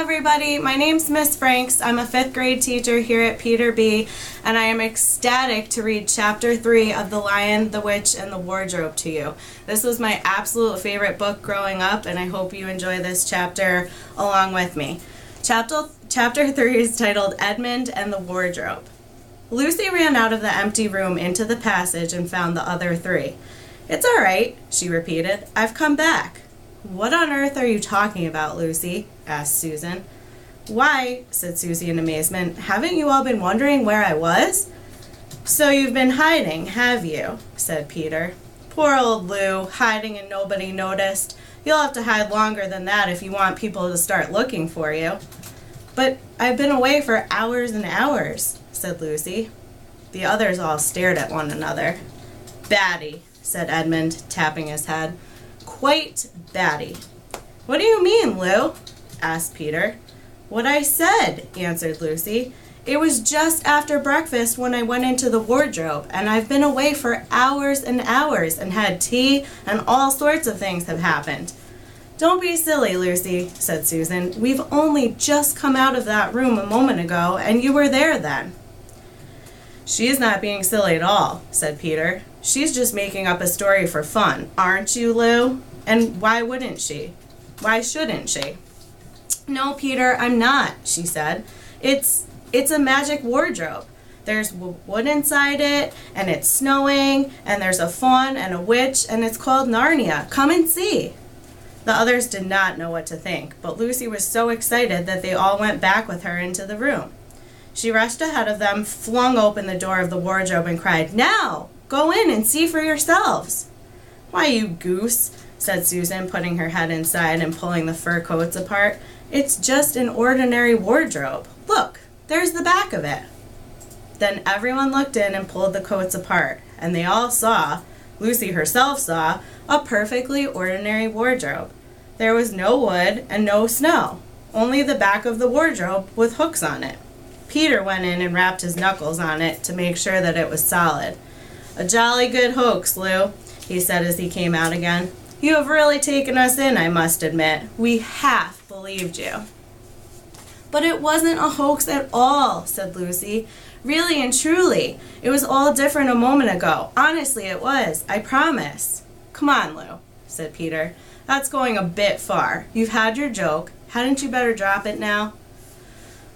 everybody, my name's Miss Franks. I'm a 5th grade teacher here at Peter B, and I am ecstatic to read Chapter 3 of The Lion, the Witch, and the Wardrobe to you. This was my absolute favorite book growing up, and I hope you enjoy this chapter along with me. Chapter 3 is titled Edmund and the Wardrobe. Lucy ran out of the empty room into the passage and found the other three. "It's all right," she repeated. "I've come back." "What on earth are you talking about, Lucy?" asked Susan. "Why," said Susie in amazement, "haven't you all been wondering where I was?" "So you've been hiding, have you?" said Peter. "Poor old Lou, hiding and nobody noticed. You'll have to hide longer than that if you want people to start looking for you." "But I've been away for hours and hours," said Lucy. The others all stared at one another. "Batty," said Edmund, tapping his head. "Quite batty." "What do you mean, Lou?" asked Peter. "What I said," answered Lucy. "It was just after breakfast when I went into the wardrobe, and I've been away for hours and hours and had tea, and all sorts of things have happened." "Don't be silly, Lucy," said Susan. "We've only just come out of that room a moment ago, and you were there then." "She's not being silly at all," said Peter. "She's just making up a story for fun, aren't you, Lou? And why wouldn't she? Why shouldn't she?" "No, Peter, I'm not," she said. It's a magic wardrobe. There's wood inside it, and it's snowing, and there's a faun and a witch, and it's called Narnia. Come and see." The others did not know what to think, but Lucy was so excited that they all went back with her into the room. She rushed ahead of them, flung open the door of the wardrobe, and cried, "Now, go in and see for yourselves." "Why, you goose," said Susan, putting her head inside and pulling the fur coats apart. "It's just an ordinary wardrobe. Look, there's the back of it." Then everyone looked in and pulled the coats apart, and they all saw, Lucy herself saw, a perfectly ordinary wardrobe. There was no wood and no snow, only the back of the wardrobe with hooks on it. Peter went in and rapped his knuckles on it to make sure that it was solid. "A jolly good hoax, Lou," he said as he came out again. "You have really taken us in, I must admit. We half believed you." "But it wasn't a hoax at all," said Lucy. "Really and truly. It was all different a moment ago. Honestly, it was. I promise." "Come on, Lou," said Peter. "That's going a bit far. You've had your joke. Hadn't you better drop it now?"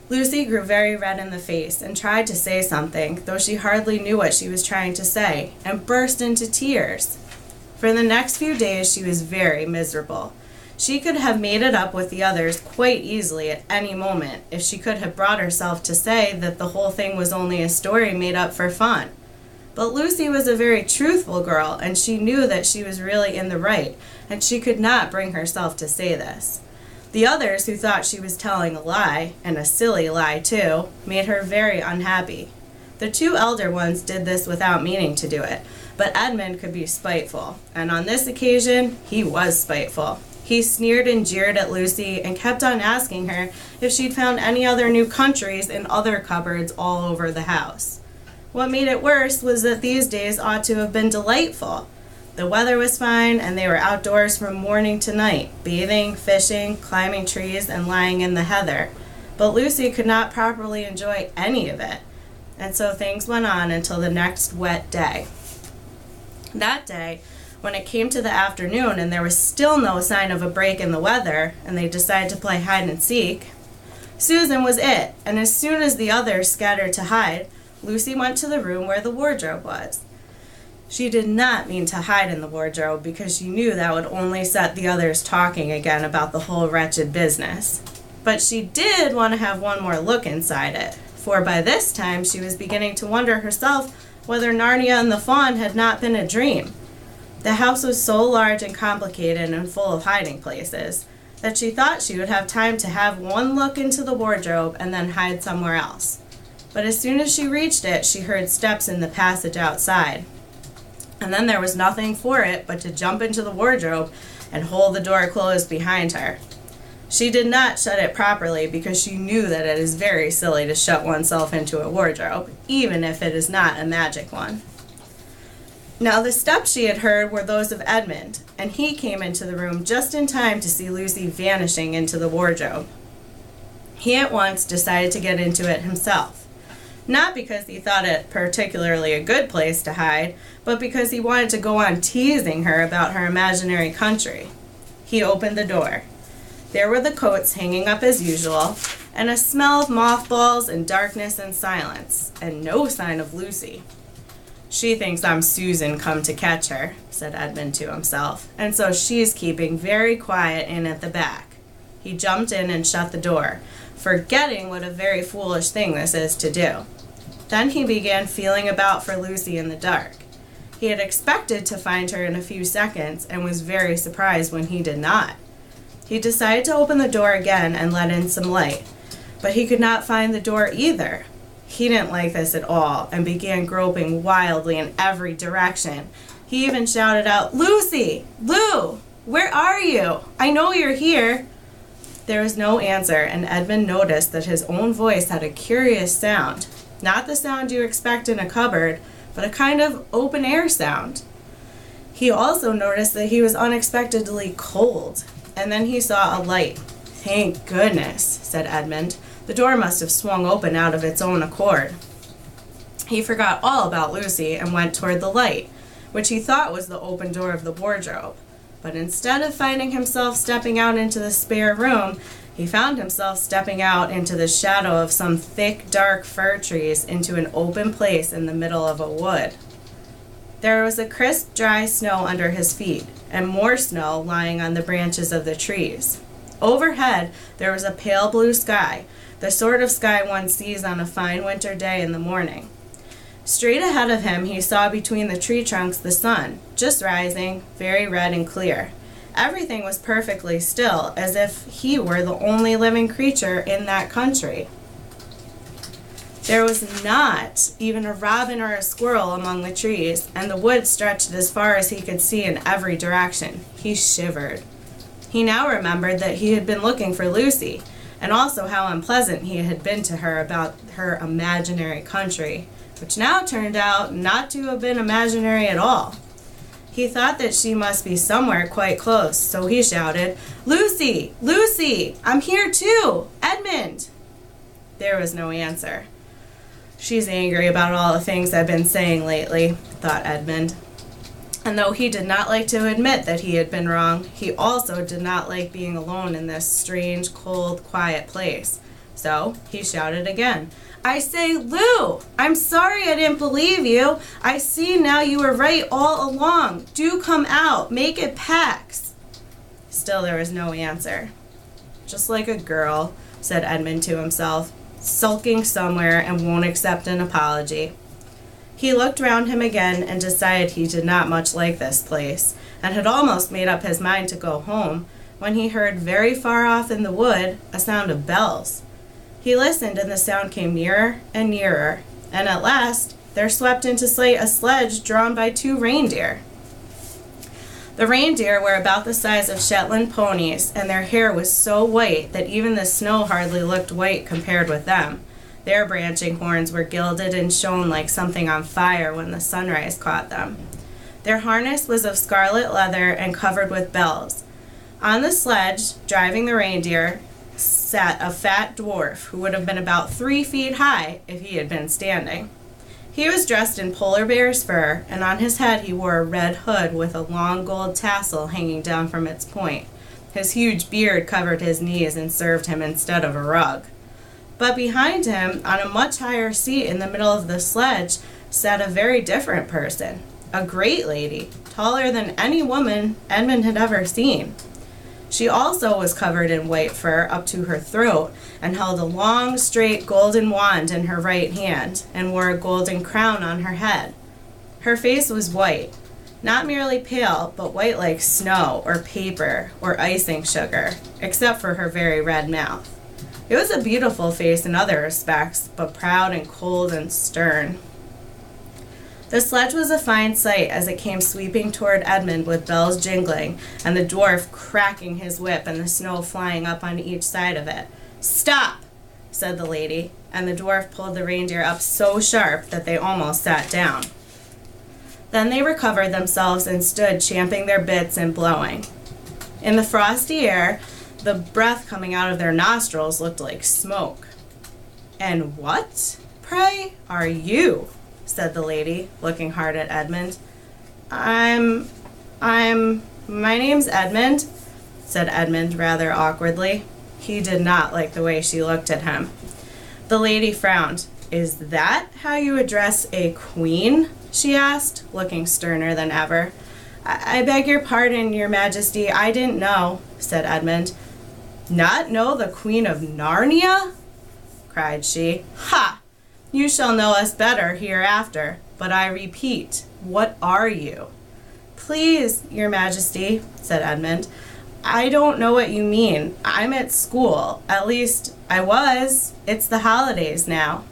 Lucy grew very red in the face and tried to say something, though she hardly knew what she was trying to say, and burst into tears. For the next few days she was very miserable. She could have made it up with the others quite easily at any moment if she could have brought herself to say that the whole thing was only a story made up for fun. But Lucy was a very truthful girl, and she knew that she was really in the right, and she could not bring herself to say this. The others, who thought she was telling a lie, and a silly lie too, made her very unhappy. The two elder ones did this without meaning to do it, but Edmund could be spiteful, and on this occasion he was spiteful. He sneered and jeered at Lucy and kept on asking her if she'd found any other new countries in other cupboards all over the house. What made it worse was that these days ought to have been delightful. The weather was fine, and they were outdoors from morning to night, bathing, fishing, climbing trees, and lying in the heather. But Lucy could not properly enjoy any of it, and so things went on until the next wet day. That day, when it came to the afternoon and there was still no sign of a break in the weather, and they decided to play hide and seek, Susan was it, and as soon as the others scattered to hide, Lucy went to the room where the wardrobe was. She did not mean to hide in the wardrobe because she knew that would only set the others talking again about the whole wretched business. But she did want to have one more look inside it, for by this time she was beginning to wonder herself whether Narnia and the faun had not been a dream. The house was so large and complicated and full of hiding places that she thought she would have time to have one look into the wardrobe and then hide somewhere else. But as soon as she reached it, she heard steps in the passage outside. And then there was nothing for it but to jump into the wardrobe and hold the door closed behind her. She did not shut it properly because she knew that it is very silly to shut oneself into a wardrobe, even if it is not a magic one. Now the steps she had heard were those of Edmund, and he came into the room just in time to see Lucy vanishing into the wardrobe. He at once decided to get into it himself. Not because he thought it particularly a good place to hide, but because he wanted to go on teasing her about her imaginary country. He opened the door. There were the coats hanging up as usual, and a smell of mothballs and darkness and silence, and no sign of Lucy. "She thinks I'm Susan come to catch her," said Edmund to himself, "and so she's keeping very quiet in at the back." He jumped in and shut the door, forgetting what a very foolish thing this is to do. Then he began feeling about for Lucy in the dark. He had expected to find her in a few seconds and was very surprised when he did not. He decided to open the door again and let in some light, but he could not find the door either. He didn't like this at all and began groping wildly in every direction. He even shouted out, "Lucy! Lou! Where are you? I know you're here." There was no answer, and Edmund noticed that his own voice had a curious sound. Not the sound you expect in a cupboard, but a kind of open-air sound. He also noticed that he was unexpectedly cold, and then he saw a light. "Thank goodness," said Edmund. "The door must have swung open out of its own accord." He forgot all about Lucy and went toward the light, which he thought was the open door of the wardrobe. But instead of finding himself stepping out into the spare room, he found himself stepping out into the shadow of some thick, dark fir trees into an open place in the middle of a wood. There was a crisp, dry snow under his feet, and more snow lying on the branches of the trees. Overhead, there was a pale blue sky, the sort of sky one sees on a fine winter day in the morning. Straight ahead of him, he saw between the tree trunks the sun, just rising, very red and clear. Everything was perfectly still, as if he were the only living creature in that country. There was not even a robin or a squirrel among the trees, and the wood stretched as far as he could see in every direction. He shivered. He now remembered that he had been looking for Lucy, and also how unpleasant he had been to her about her imaginary country, which now turned out not to have been imaginary at all. He thought that she must be somewhere quite close, so he shouted, "Lucy! Lucy! I'm here too! Edmund!" There was no answer. "She's angry about all the things I've been saying lately," thought Edmund. And though he did not like to admit that he had been wrong, he also did not like being alone in this strange, cold, quiet place. So he shouted again, "I say, Lou, I'm sorry I didn't believe you. I see now you were right all along. Do come out. Make it Pax." Still there was no answer. "Just like a girl," said Edmund to himself, "sulking somewhere and won't accept an apology." He looked round him again and decided he did not much like this place, and had almost made up his mind to go home, when he heard very far off in the wood a sound of bells. He listened, and the sound came nearer and nearer, and at last there swept into sight a sledge drawn by 2 reindeer. The reindeer were about the size of Shetland ponies, and their hair was so white that even the snow hardly looked white compared with them. Their branching horns were gilded and shone like something on fire when the sunrise caught them. Their harness was of scarlet leather and covered with bells. On the sledge, driving the reindeer, sat a fat dwarf who would have been about 3 feet high if he had been standing. He was dressed in polar bear's fur, and on his head he wore a red hood with a long gold tassel hanging down from its point. His huge beard covered his knees and served him instead of a rug. But behind him, on a much higher seat in the middle of the sledge, sat a very different person, a great lady, taller than any woman Edmund had ever seen. She also was covered in white fur up to her throat, and held a long, straight golden wand in her right hand, and wore a golden crown on her head. Her face was white, not merely pale, but white like snow, or paper, or icing sugar, except for her very red mouth. It was a beautiful face in other respects, but proud and cold and stern. The sledge was a fine sight as it came sweeping toward Edmund with bells jingling, and the dwarf cracking his whip and the snow flying up on each side of it. "Stop!" said the lady, and the dwarf pulled the reindeer up so sharp that they almost sat down. Then they recovered themselves and stood champing their bits and blowing. In the frosty air, The breath coming out of their nostrils looked like smoke. "And what, pray, are you?" said the lady, looking hard at Edmund. My name's Edmund," said Edmund rather awkwardly. He did not like the way she looked at him. The lady frowned. "Is that how you address a queen?" she asked, looking sterner than ever. I beg your pardon, your majesty, I didn't know," said Edmund. "Not know the Queen of Narnia?" cried she. "Ha! You shall know us better hereafter. But I repeat, what are you?" "Please, your majesty," said Edmund, "I don't know what you mean. I'm at school. At least, I was. It's the holidays now."